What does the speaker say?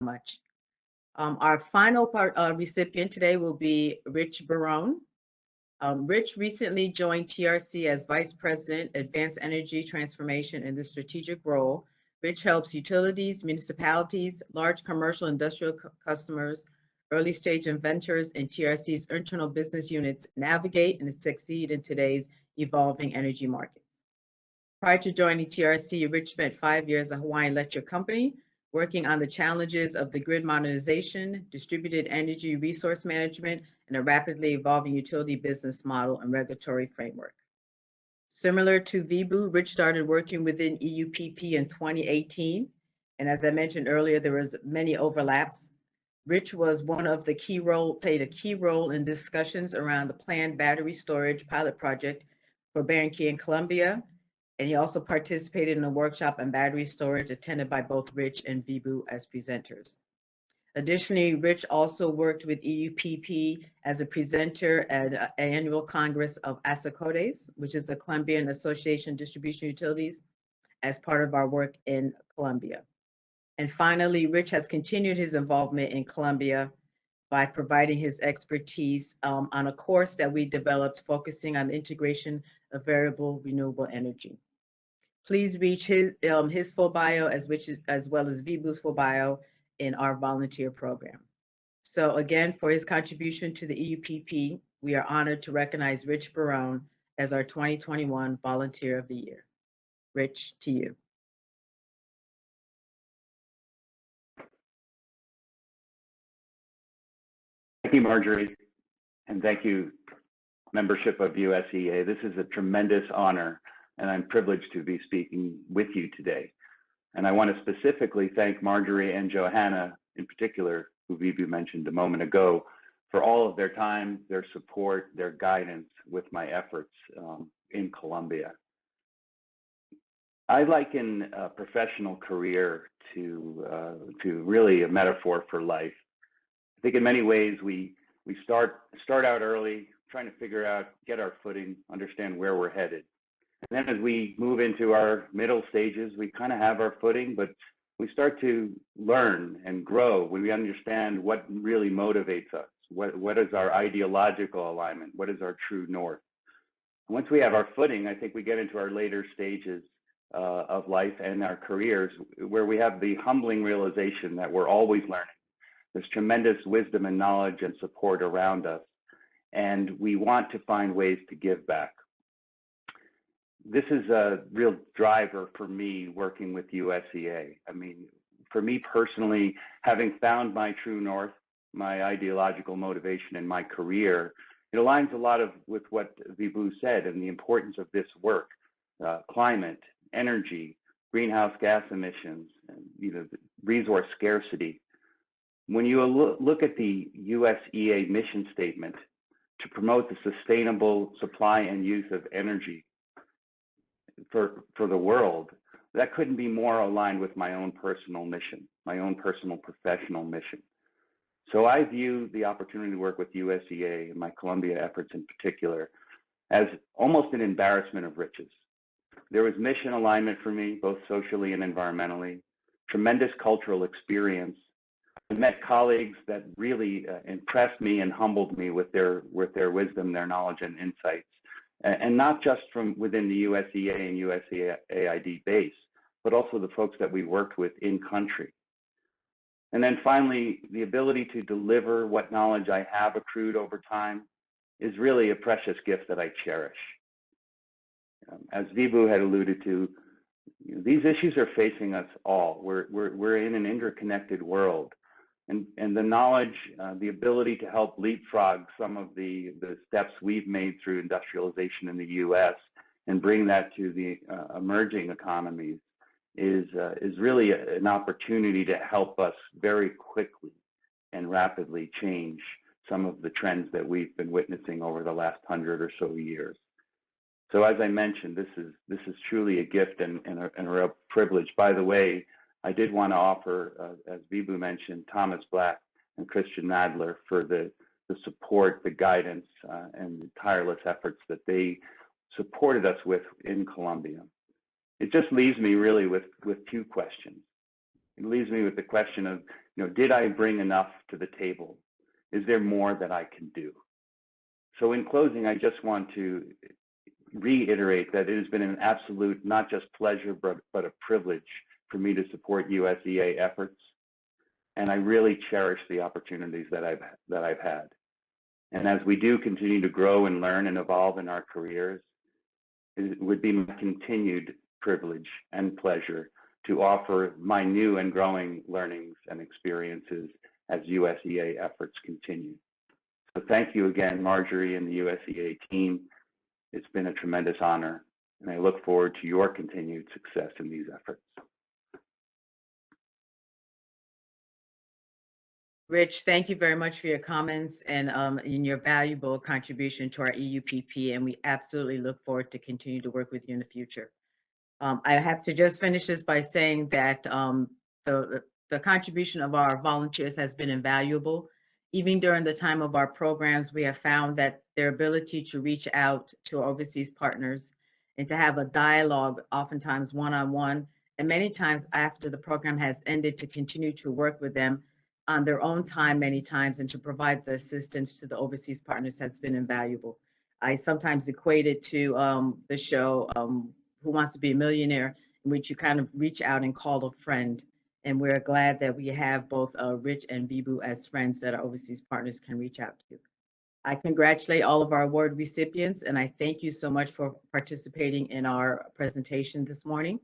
much. Our final recipient today will be Rich Barone. Rich recently joined TRC as Vice President, Advanced Energy Transformation in this strategic role. Rich helps utilities, municipalities, large commercial industrial customers, early stage inventors, and TRC's internal business units navigate and succeed in today's evolving energy markets. Prior to joining TRC, Rich spent 5 years at Hawaiian Electric Company, working on the challenges of the grid modernization, distributed energy resource management, and a rapidly evolving utility business model and regulatory framework. Similar to Vibhu, Rich started working within EUPP in 2018, and as I mentioned earlier, there was many overlaps. Rich was played a key role in discussions around the planned battery storage pilot project for Barone in Columbia, and he also participated in a workshop on battery storage attended by both Rich and Vibhu as presenters. Additionally, Rich also worked with EUPP as a presenter at an annual Congress of ASACODES, which is the Colombian Association of Distribution Utilities, as part of our work in Colombia. And finally, Rich has continued his involvement in Colombia by providing his expertise on a course that we developed focusing on the integration of variable renewable energy. Please reach his full bio as well as Vibhu's full bio in our volunteer program. So again, for his contribution to the EUPP, we are honored to recognize Rich Barone as our 2021 Volunteer of the Year. Rich, to you. Thank you, Marjorie, and thank you, membership of USEA. This is a tremendous honor, and I'm privileged to be speaking with you today. And I want to specifically thank Marjorie and Johanna in particular, who Vibhu mentioned a moment ago, for all of their time, their support, their guidance with my efforts in Colombia. I liken a professional career to really a metaphor for life. I think in many ways we start out early, trying to figure out, get our footing, understand where we're headed. And then as we move into our middle stages, we kind of have our footing, but we start to learn and grow when we understand what really motivates us. What is our ideological alignment? What is our true north? Once we have our footing, I think we get into our later stages of life and our careers where we have the humbling realization that we're always learning. There's tremendous wisdom and knowledge and support around us, and we want to find ways to give back. This is a real driver for me working with USEA. I mean, for me personally, having found my true north, my ideological motivation in my career, it aligns a lot with what Vibhu said and the importance of this work, climate, energy, greenhouse gas emissions, and, resource scarcity. When you look at the USEA mission statement to promote the sustainable supply and use of energy for the world, that couldn't be more aligned with my own personal mission, my own personal professional mission. So I view the opportunity to work with USEA and my Colombia efforts in particular as almost an embarrassment of riches. There was mission alignment for me, both socially and environmentally, tremendous cultural experience. I met colleagues that really impressed me and humbled me with their wisdom, their knowledge and insights, and not just from within the USEA and USAID base, but also the folks that we worked with in country. And then finally, the ability to deliver what knowledge I have accrued over time is really a precious gift that I cherish. As Vibhu had alluded to, these issues are facing us all. We're in an interconnected world. And the knowledge, the ability to help leapfrog some of the steps we've made through industrialization in the US and bring that to the emerging economies is really an opportunity to help us very quickly and rapidly change some of the trends that we've been witnessing over the last 100 or so years. So as I mentioned, this is truly a gift and a real privilege. By the way, I did want to offer, as Vibhu mentioned, Thomas Black and Christian Nadler for the support, the guidance, and the tireless efforts that they supported us with in Colombia. It just leaves me really with two questions. It leaves me with the question of, did I bring enough to the table? Is there more that I can do? So in closing, I just want to reiterate that it has been an absolute, not just pleasure, but a privilege for me to support USEA efforts. And I really cherish the opportunities that I've had. And as we do continue to grow and learn and evolve in our careers, it would be my continued privilege and pleasure to offer my new and growing learnings and experiences as USEA efforts continue. So thank you again, Marjorie and the USEA team. It's been a tremendous honor, and I look forward to your continued success in these efforts. Rich, thank you very much for your comments and your valuable contribution to our EUPP, and we absolutely look forward to continue to work with you in the future. I have to just finish this by saying that the contribution of our volunteers has been invaluable. Even during the time of our programs, we have found that their ability to reach out to our overseas partners and to have a dialogue, oftentimes one-on-one, and many times after the program has ended, to continue to work with them on their own time many times and to provide the assistance to the overseas partners has been invaluable. I sometimes equate it to the show Who Wants to Be a Millionaire, in which you kind of reach out and call a friend. And we're glad that we have both Rich and Vibu as friends that our overseas partners can reach out to. I congratulate all of our award recipients, and I thank you so much for participating in our presentation this morning.